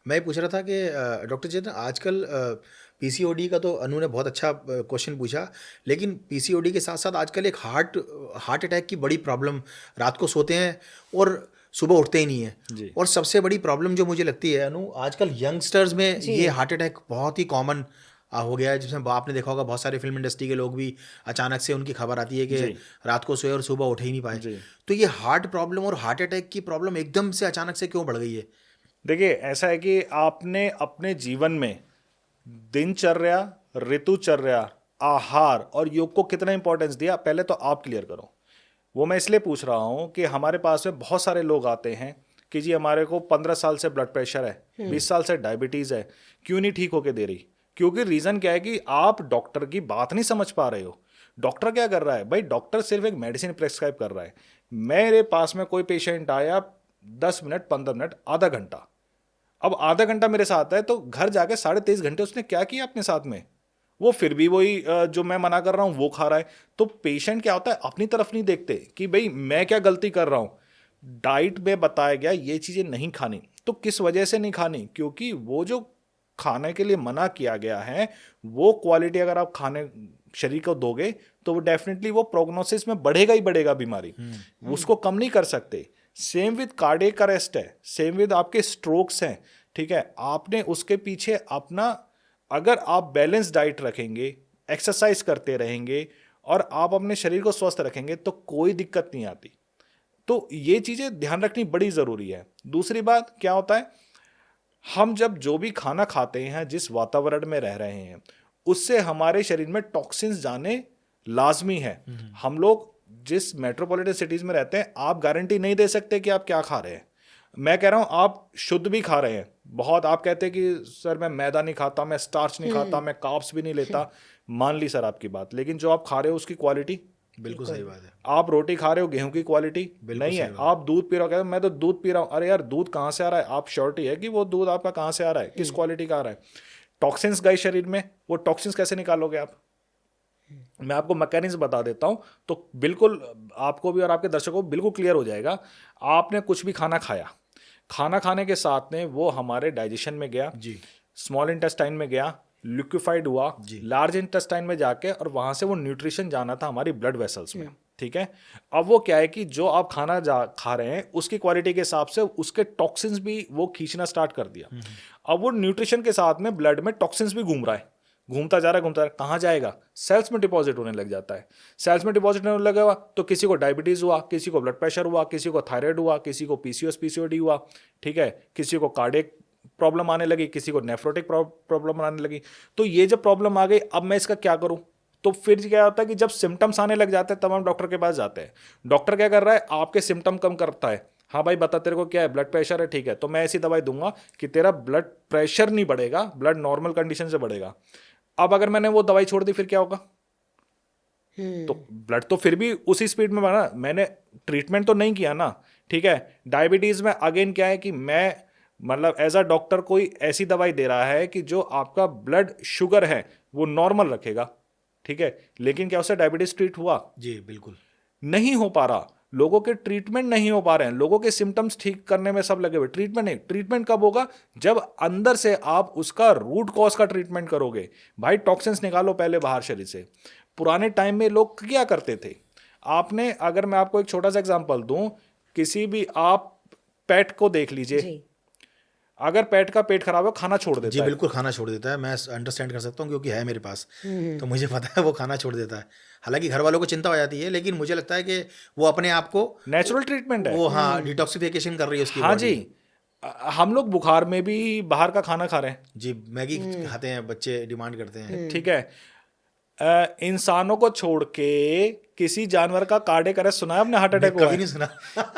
मैं पूछ रहा था कि डॉक्टर चेतन आजकल पीसीओडी का तो अनु ने बहुत अच्छा क्वेश्चन पूछा, लेकिन पीसीओडी के साथ साथ आजकल एक हार्ट अटैक की बड़ी प्रॉब्लम, रात को सोते हैं और सुबह उठते ही नहीं है। जी। और सबसे बड़ी प्रॉब्लम जो मुझे लगती है अनु, आजकल यंगस्टर्स में जी। ये हार्ट अटैक बहुत ही कॉमन हो गया है, जिसमें आपने देखा होगा बहुत सारे फिल्म इंडस्ट्री के लोग भी अचानक से उनकी खबर आती है कि जी। रात को सोए और सुबह उठ ही नहीं पाए। जी। तो ये हार्ट प्रॉब्लम और हार्ट अटैक की प्रॉब्लम एकदम से अचानक से क्यों बढ़ गई है? देखिए, ऐसा है कि आपने अपने जीवन में दिनचर्या, ऋतुचर्या, आहार और योग को कितना इंपॉर्टेंस दिया, पहले तो आप क्लियर करो। वो मैं इसलिए पूछ रहा हूं कि हमारे पास में बहुत सारे लोग आते हैं कि जी हमारे को 15 साल से ब्लड प्रेशर है, 20 साल से डायबिटीज है, क्यों नहीं ठीक होके दे रही? क्योंकि रीजन क्या है कि आप डॉक्टर की बात नहीं समझ पा रहे हो। डॉक्टर क्या कर रहा है भाई? डॉक्टर सिर्फ एक मेडिसिन प्रेस्क्राइब कर रहा है। मेरे पास में कोई पेशेंट आया 10 मिनट, 15 मिनट, आधा घंटा, अब आधा घंटा मेरे साथ है, तो घर जाके 23.5 घंटे उसने क्या किया अपने साथ में? वो फिर भी वही जो मैं मना कर रहा हूं वो खा रहा है। तो पेशेंट क्या होता है, अपनी तरफ नहीं देखते कि भाई मैं क्या गलती कर रहा हूं। डाइट में बताया गया ये चीजें नहीं खानी, तो किस वजह से नहीं खानी? क्योंकि वो जो खाने के लिए मना किया गया है वो क्वालिटी अगर आप खाने शरीर को दोगे तो वो डेफिनेटली वो प्रोग्नोसिस में बढ़ेगा ही बढ़ेगा बीमारी, उसको कम नहीं कर सकते। सेम विद कार्डियक अरेस्ट है, सेम विद आपके स्ट्रोक्स हैं, ठीक है। आपने उसके पीछे अपना, अगर आप बैलेंस डाइट रखेंगे, एक्सरसाइज करते रहेंगे और आप अपने शरीर को स्वस्थ रखेंगे तो कोई दिक्कत नहीं आती। तो ये चीजें ध्यान रखनी बड़ी जरूरी है। दूसरी बात क्या होता है, हम जब जो भी खाना खाते हैं, जिस वातावरण में रह रहे हैं, उससे हमारे शरीर में टॉक्सिन्स जाने लाजमी है। हम लोग जिस मेट्रोपॉलिटन सिटीज में रहते हैं, आप गारंटी नहीं दे सकते कि आप क्या खा रहे हैं। मैं कह रहा हूं आप शुद्ध भी खा रहे हैं बहुत। आप कहते हैं कि सर मैं मैदा नहीं खाता, मैं स्टार्च नहीं खाता, मैं कार्ब्स भी नहीं लेता, मान ली सर आपकी बात, लेकिन जो आप खा रहे हो उसकी क्वालिटी बिल्कुल सही बात है। आप रोटी खा रहे हो, गेहूं की क्वालिटी नहीं है। आप दूध पी रहे हो, कहते हो मैं तो दूध पी रहा हूं, अरे यार दूध कहां से आ रहा है? आप श्योरिटी है कि वो दूध आपका कहां से आ रहा है, किस क्वालिटी का आ रहा है? टॉक्सिन्स गए शरीर में, वो टॉक्सिन्स कैसे निकालोगे आप? मैं आपको मैकेनिज्म बता देता हूं, तो बिल्कुल आपको भी और आपके दर्शकों को बिल्कुल क्लियर हो जाएगा। आपने कुछ भी खाना खाया, खाना खाने के साथ में वो हमारे डाइजेशन में गया जी, स्मॉल इंटेस्टाइन में गया, लिक्विफाइड हुआ लार्ज इंटेस्टाइन में जाके, और वहां से वो न्यूट्रिशन जाना था हमारी ब्लड वेसल्स में, ठीक है। अब वो क्या है कि जो आप खाना खा रहे हैं उसकी क्वालिटी के हिसाब से उसके टॉक्सिन्स भी वो खींचना स्टार्ट कर दिया। अब वो न्यूट्रिशन के साथ में ब्लड में टॉक्सिन्स भी घूम रहा है, घूमता जा रहा है, कहाँ जाएगा? सेल्स में डिपॉजिट होने लग जाता है। सेल्स में डिपॉजिट होने लगा तो किसी को डायबिटीज हुआ, किसी को ब्लड प्रेशर हुआ, किसी को थायराइड हुआ, किसी को पीसीओएस पीसीओडी हुआ, ठीक है, किसी को कार्डियक प्रॉब्लम आने लगी, किसी को नेफ्रोटिक प्रॉब्लम आने लगी। तो ये जब प्रॉब्लम आ गई, अब मैं इसका क्या करूं? तो फिर क्या होता है कि जब सिम्टम्स आने लग जाते हैं तब हम डॉक्टर के पास जाते हैं। डॉक्टर क्या कर रहा है, आपके सिम्टम कम करता है। हाँ भाई बता तेरे को क्या है, ब्लड प्रेशर है, ठीक है, तो मैं ऐसी दवाई दूंगा कि तेरा ब्लड प्रेशर नहीं बढ़ेगा, ब्लड नॉर्मल कंडीशन से बढ़ेगा। अब अगर मैंने वो दवाई छोड़ दी फिर क्या होगा? तो ब्लड तो फिर भी उसी स्पीड में बढ़ा, मैंने ट्रीटमेंट तो नहीं किया ना, ठीक है। डायबिटीज में अगेन क्या है कि मैं मतलब एज अ डॉक्टर कोई ऐसी दवाई दे रहा है कि जो आपका ब्लड शुगर है वो नॉर्मल रखेगा, ठीक है, लेकिन क्या उससे डायबिटीज ट्रीट हुआ? जी बिल्कुल नहीं हो पा रहा। लोगों के ट्रीटमेंट नहीं हो पा रहे हैं, लोगों के सिम्टम्स ठीक करने में सब लगे हुए, ट्रीटमेंट नहीं। ट्रीटमेंट कब होगा? जब अंदर से आप उसका रूट कॉज का ट्रीटमेंट करोगे। भाई टॉक्सिन्स निकालो पहले बाहर शरीर से। पुराने टाइम में लोग क्या करते थे, आपने, अगर मैं आपको एक छोटा सा एग्जांपल दूं, किसी भी आप पेट को देख लीजिए, अगर पेट का पेट खराब है खाना छोड़ देता जी है। बिल्कुल खाना छोड़ देता है। मैं अंडरस्टैंड कर सकता हूँ क्योंकि है मेरे पास, तो मुझे पता है वो खाना छोड़ देता है। हालांकि घर वालों को चिंता हो जाती है, लेकिन मुझे लगता है कि वो अपने आप को नेचुरल ट्रीटमेंट है वो हाँ डिटॉक्सिफिकेशन कर रही है उसकी हाँ body। जी। हम लोग बुखार में भी बाहर का खाना खा रहे हैं, जी मैगी खाते हैं, बच्चे डिमांड करते हैं। ठीक है। इंसानों को छोड़ के किसी जानवर का कार्डियक अरेस्ट सुना है आपने? हार्ट अटैक हुआ कभी है? नहीं सुना।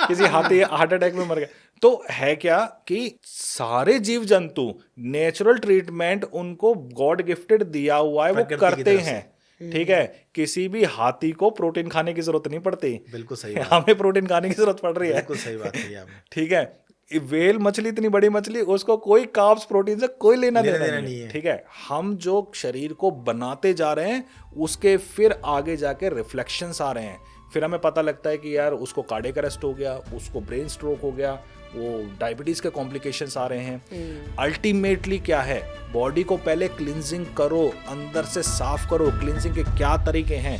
किसी हाथी हार्ट अटैक में मर गया। तो है क्या कि सारे जीव जंतु नेचुरल ट्रीटमेंट उनको गॉड गिफ्टेड दिया हुआ है, वो प्रकृति की करते तरफ से। हैं, ठीक है। किसी भी हाथी को प्रोटीन खाने की जरूरत नहीं पड़ती, बिल्कुल सही बात, हमें प्रोटीन खाने की जरूरत पड़ रही है, बिल्कुल सही बात कही आपने। ठीक है। वेल मछली इतनी बड़ी मछली, उसको कोई कार्ब्स प्रोटीन से कोई लेना देना नहीं है, ठीक है। हम जो शरीर को बनाते जा रहे हैं उसके फिर आगे जाके रिफ्लेक्शंस आ रहे हैं, फिर हमें पता लगता है कि यार उसको कार्डियक अरेस्ट हो गया, उसको ब्रेन स्ट्रोक हो गया, वो डायबिटीज़ के कॉम्प्लिकेशंस आ रहे हैं। अल्टीमेटली क्या है, बॉडी को पहले क्लिनजिंग करो, अंदर से साफ करो। क्लिनजिंग के क्या तरीके हैं,